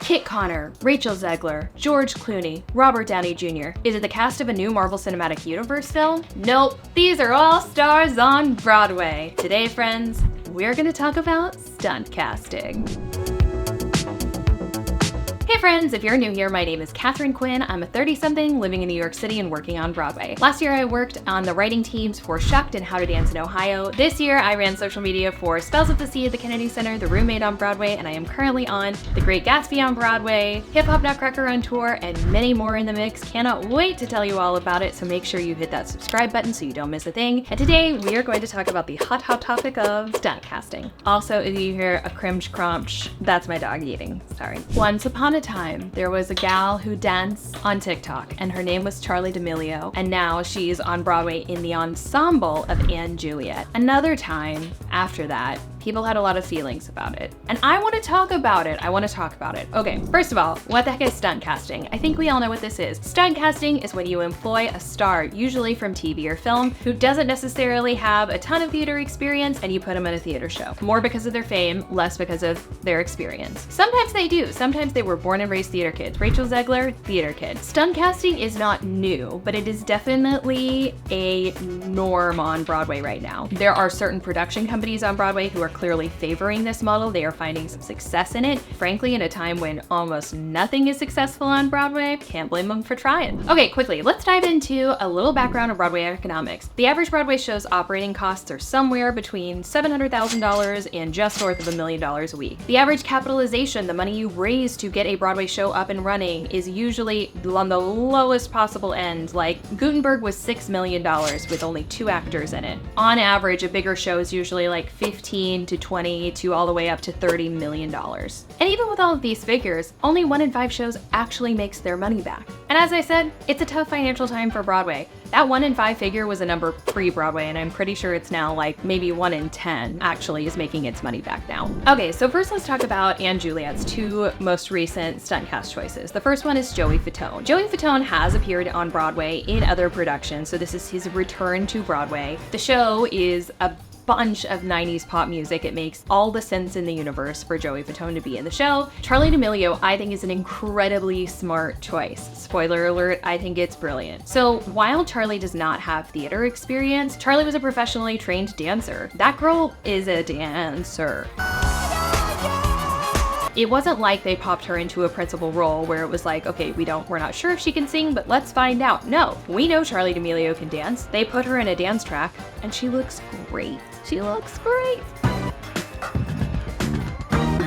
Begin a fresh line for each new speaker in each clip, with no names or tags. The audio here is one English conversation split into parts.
Kit Connor, Rachel Zegler, George Clooney, Robert Downey Jr. Is it the cast of a new Marvel Cinematic Universe film? Nope. These are all stars on Broadway. Today, friends, we're gonna talk about stunt casting. Hey friends, if you're new here, my name is Katharine Quinn. I'm a 30-something living in New York City and working on Broadway. Last year I worked on the writing teams for Shucked and How to Dance in Ohio. This year I ran social media for Spells of the Sea at the Kennedy Center, The Roommate on Broadway, and I am currently on The Great Gatsby on Broadway, Hip Hop Nutcracker on tour, and many more in the mix. Cannot wait to tell you all about it, so make sure you hit that subscribe button so you don't miss a thing. And today we are going to talk about the hot topic of stunt casting. Also, if you hear a crimch crunch, that's my dog eating, sorry. Once upon a time, there was a gal who danced on TikTok, and her name was Charli Damelio, and now she's on Broadway in the ensemble of and Juliet. Another time after that, people had a lot of feelings about it, and I want to talk about it. Okay, first of all, what the heck is stunt casting? I think we all know what this is. Stunt casting is when you employ a star, usually from TV or film, who doesn't necessarily have a ton of theater experience, and you put them in a theater show. More because of their fame, less because of their experience. Sometimes they do. Sometimes they were born and raised theater kids. Rachel Zegler, theater kid. Stunt casting is not new, but it is definitely a norm on Broadway right now. There are certain production companies on Broadway who are clearly favoring this model. They are finding some success in it. Frankly, in a time when almost nothing is successful on Broadway, can't blame them for trying. Okay, quickly, let's dive into a little background of Broadway economics. The average Broadway show's operating costs are somewhere between $700,000 and just north of $1 million a week. The average capitalization, the money you raise to get a Broadway show up and running, is usually on the lowest possible end. Like Gutenberg was $6 million with only 2 actors in it. On average, a bigger show is usually like 15 to 20 to all the way up to $30 million. And even with all of these figures, only 1 in 5 shows actually makes their money back. And as I said, it's a tough financial time for Broadway. That 1 in 5 figure was a number pre-Broadway, and I'm pretty sure it's now like maybe 1 in 10 actually is making its money back now. Okay, so first let's talk about and Juliet's 2 most recent stunt cast choices. The first one is Joey Fatone. Joey Fatone has appeared on Broadway in other productions, so this is his return to Broadway. The show is a bunch of 90s pop music. It makes all the sense in the universe for Joey Fatone to be in the show. Charli Damelio, I think, is an incredibly smart choice. Spoiler alert, I think it's brilliant. So while Charli does not have theater experience, Charli was a professionally trained dancer. That girl is a dancer. It wasn't like they popped her into a principal role where it was like, okay, we're not sure if she can sing, but let's find out. No, we know Charli Damelio can dance. They put her in a dance track and she looks great. She looks great.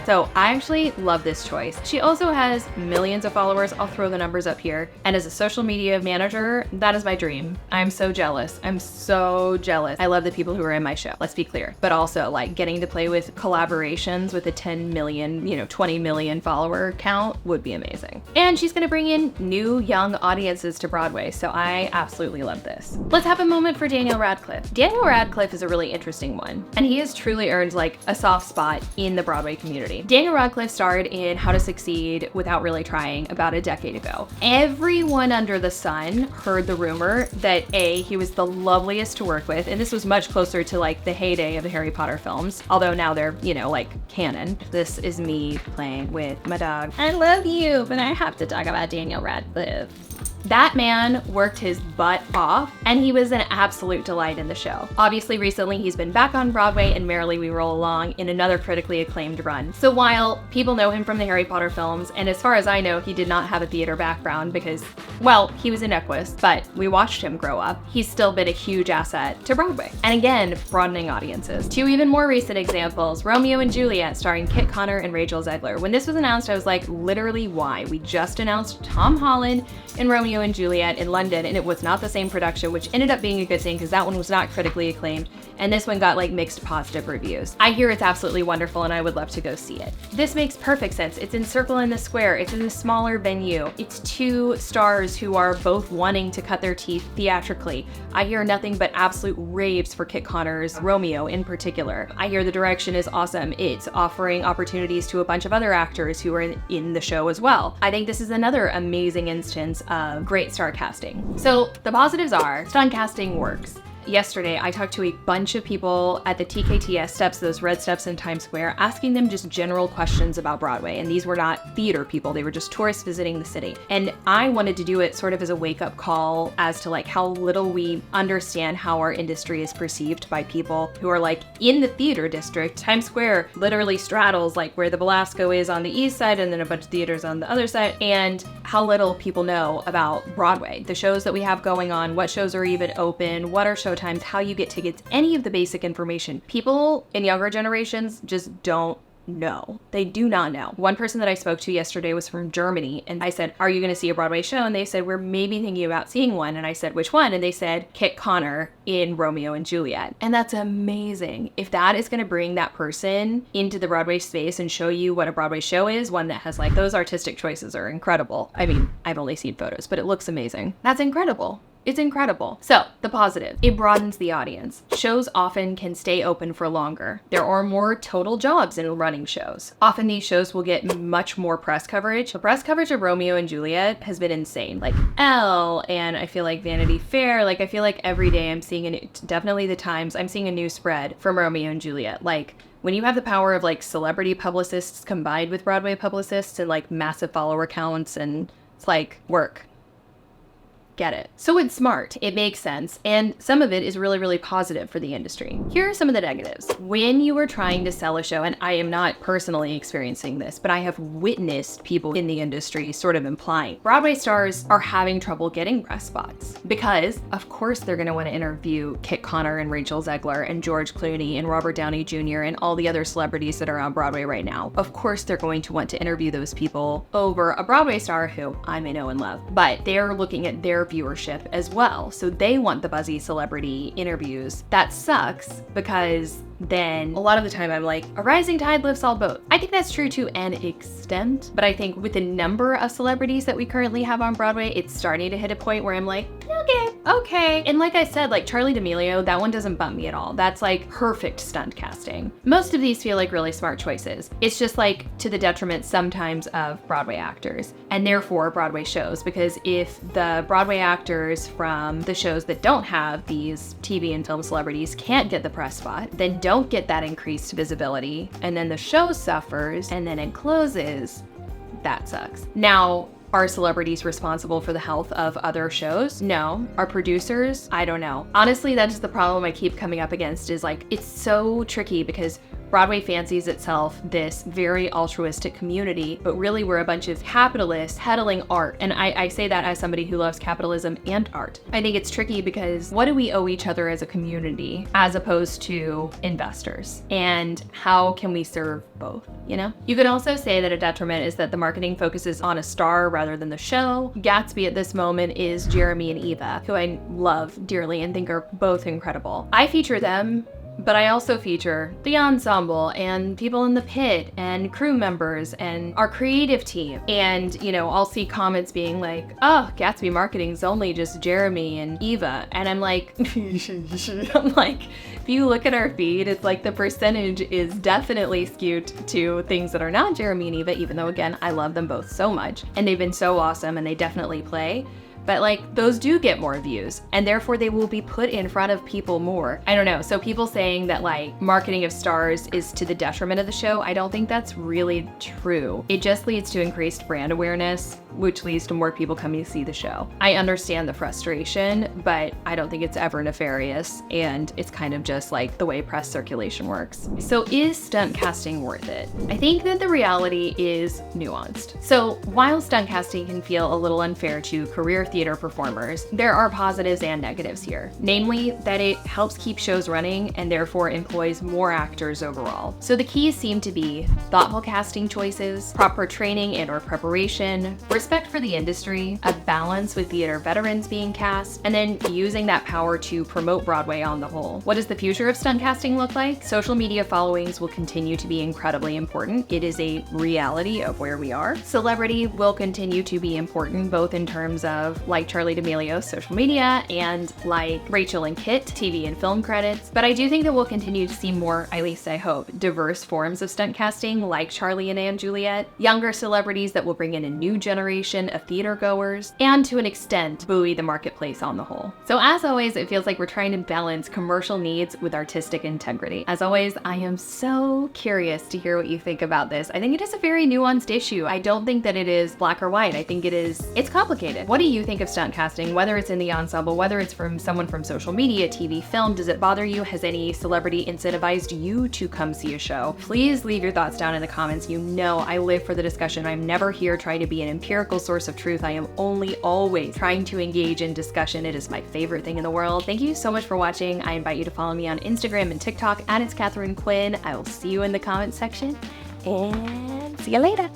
So I actually love this choice. She also has millions of followers. I'll throw the numbers up here. And as a social media manager, that is my dream. I'm so jealous. I'm so jealous. I love the people who are in my show, let's be clear. But also like getting to play with collaborations with a 10 million, 20 million follower count would be amazing. And she's gonna bring in new young audiences to Broadway. So I absolutely love this. Let's have a moment for Daniel Radcliffe. Daniel Radcliffe is a really interesting one. And he has truly earned like a soft spot in the Broadway community. Daniel Radcliffe starred in How to Succeed Without Really Trying about a decade ago. Everyone under the sun heard the rumor that A, he was the loveliest to work with, and this was much closer to like the heyday of the Harry Potter films, although now they're, like canon. This is me playing with my dog. I love you, but I have to talk about Daniel Radcliffe. That man worked his butt off, and he was an absolute delight in the show. Obviously, recently he's been back on Broadway in Merrily We Roll Along in another critically acclaimed run. So while people know him from the Harry Potter films, and as far as I know, he did not have a theater background because, well, he was in Equus, but we watched him grow up. He's still been a huge asset to Broadway. And again, broadening audiences. 2 even more recent examples, Romeo and Juliet starring Kit Connor and Rachel Zegler. When this was announced, I was like, literally why? We just announced Tom Holland and Romeo and Juliet in London, and it was not the same production, which ended up being a good thing because that one was not critically acclaimed, and this one got like mixed positive reviews. I hear it's absolutely wonderful and I would love to go see it. This makes perfect sense. It's in Circle in the Square. It's in a smaller venue. It's 2 stars who are both wanting to cut their teeth theatrically. I hear nothing but absolute raves for Kit Connor's Romeo in particular. I hear the direction is awesome. It's offering opportunities to a bunch of other actors who are in the show as well. I think this is another amazing instance of great star casting. So the positives are stunt casting works. yesterday I talked to a bunch of people at the TKTS steps, those red steps in Times Square, asking them just general questions about Broadway. And these were not theater people, they were just tourists visiting the city. And I wanted to do it sort of as a wake-up call as to like how little we understand how our industry is perceived by people who are like in the theater district. Times Square literally straddles like where the Belasco is on the east side and then a bunch of theaters on the other side, and how little people know about Broadway, the shows that we have going on, what shows are even open, what are showtimes, how you get tickets, any of the basic information. People in younger generations just don't know. They do not know. One person that I spoke to yesterday was from Germany, and I said, are you going to see a Broadway show? And they said, we're maybe thinking about seeing one. And I said, which one? And they said, Kit Connor in Romeo and Juliet. And that's amazing. If that is going to bring that person into the Broadway space and show you what a Broadway show is, one that has like those artistic choices are incredible. I mean, I've only seen photos, but it looks amazing. That's incredible. It's incredible. So, the positive, it broadens the audience. Shows often can stay open for longer. There are more total jobs in running shows. Often these shows will get much more press coverage. The press coverage of Romeo and Juliet has been insane. Like Elle, and I feel like Vanity Fair, like I feel like every day I'm seeing definitely the Times, I'm seeing a new spread from Romeo and Juliet. Like, when you have the power of like celebrity publicists combined with Broadway publicists and like massive follower counts, and it's like work. Get it. So it's smart, it makes sense, and some of it is really, really positive for the industry. Here are some of the negatives. When you are trying to sell a show, and I am not personally experiencing this, but I have witnessed people in the industry sort of implying Broadway stars are having trouble getting press spots because, of course, they're going to want to interview Kit Connor and Rachel Zegler and George Clooney and Robert Downey Jr. and all the other celebrities that are on Broadway right now. Of course, they're going to want to interview those people over a Broadway star who I may know and love, but they're looking at their viewership as well. So they want the buzzy celebrity interviews. That sucks because then a lot of the time I'm like, a rising tide lifts all boats. I think that's true to an extent, but I think with the number of celebrities that we currently have on Broadway, it's starting to hit a point where I'm like, okay. And like I said, like Charli Damelio, that one doesn't bump me at all. That's like perfect stunt casting. Most of these feel like really smart choices. It's just like to the detriment sometimes of Broadway actors and therefore Broadway shows, because if the Broadway actors from the shows that don't have these TV and film celebrities can't get the press spot, then don't get that increased visibility, and then the show suffers, and then it closes, that sucks. Now, are celebrities responsible for the health of other shows? No. Are producers? I don't know. Honestly, that's the problem I keep coming up against, is like, it's so tricky because Broadway fancies itself this very altruistic community, but really we're a bunch of capitalists peddling art. And I say that as somebody who loves capitalism and art. I think it's tricky because what do we owe each other as a community as opposed to investors? And how can we serve both, you know? You could also say that a detriment is that the marketing focuses on a star rather than the show. Gatsby at this moment is Jeremy and Eva, who I love dearly and think are both incredible. I feature them, but I also feature the ensemble and people in the pit and crew members and our creative team. And, you know, I'll see comments being like, oh, Gatsby marketing's only just Jeremy and Eva. And I'm like, I'm like, if you look at our feed, it's like the percentage is definitely skewed to things that are not Jeremy and Eva, even though, again, I love them both so much. And they've been so awesome and they definitely play. But like, those do get more views and therefore they will be put in front of people more. I don't know. So people saying that like marketing of stars is to the detriment of the show, I don't think that's really true. It just leads to increased brand awareness, which leads to more people coming to see the show. I understand the frustration, but I don't think it's ever nefarious, and it's kind of just like the way press circulation works. So is stunt casting worth it? I think that the reality is nuanced. So while stunt casting can feel a little unfair to career theater performers, there are positives and negatives here. Namely, that it helps keep shows running and therefore employs more actors overall. So the keys seem to be thoughtful casting choices, proper training and or preparation, respect for the industry, a balance with theater veterans being cast, and then using that power to promote Broadway on the whole. What does the future of stunt casting look like? Social media followings will continue to be incredibly important. It is a reality of where we are. Celebrity will continue to be important, both in terms of like Charli Damelio, social media, and like Rachel and Kit, TV and film credits. But I do think that we'll continue to see more, at least I hope, diverse forms of stunt casting like Charli and Juliet, younger celebrities that will bring in a new generation of theater goers, and to an extent, buoy the marketplace on the whole. So as always, it feels like we're trying to balance commercial needs with artistic integrity. As always, I am so curious to hear what you think about this. I think it is a very nuanced issue. I don't think that it is black or white. I think it's complicated. What do you think of stunt casting, whether it's in the ensemble, whether it's from someone from social media, TV, film? Does it bother you? Has any celebrity incentivized you to come see a show? Please leave your thoughts down in the comments. You know I live for the discussion. I'm never here trying to be an empirical source of truth. I am only always trying to engage in discussion. It is my favorite thing in the world. Thank you so much for watching. I invite you to follow me on Instagram and TikTok at It's Katharine Quinn. I will see you in the comments section and see you later.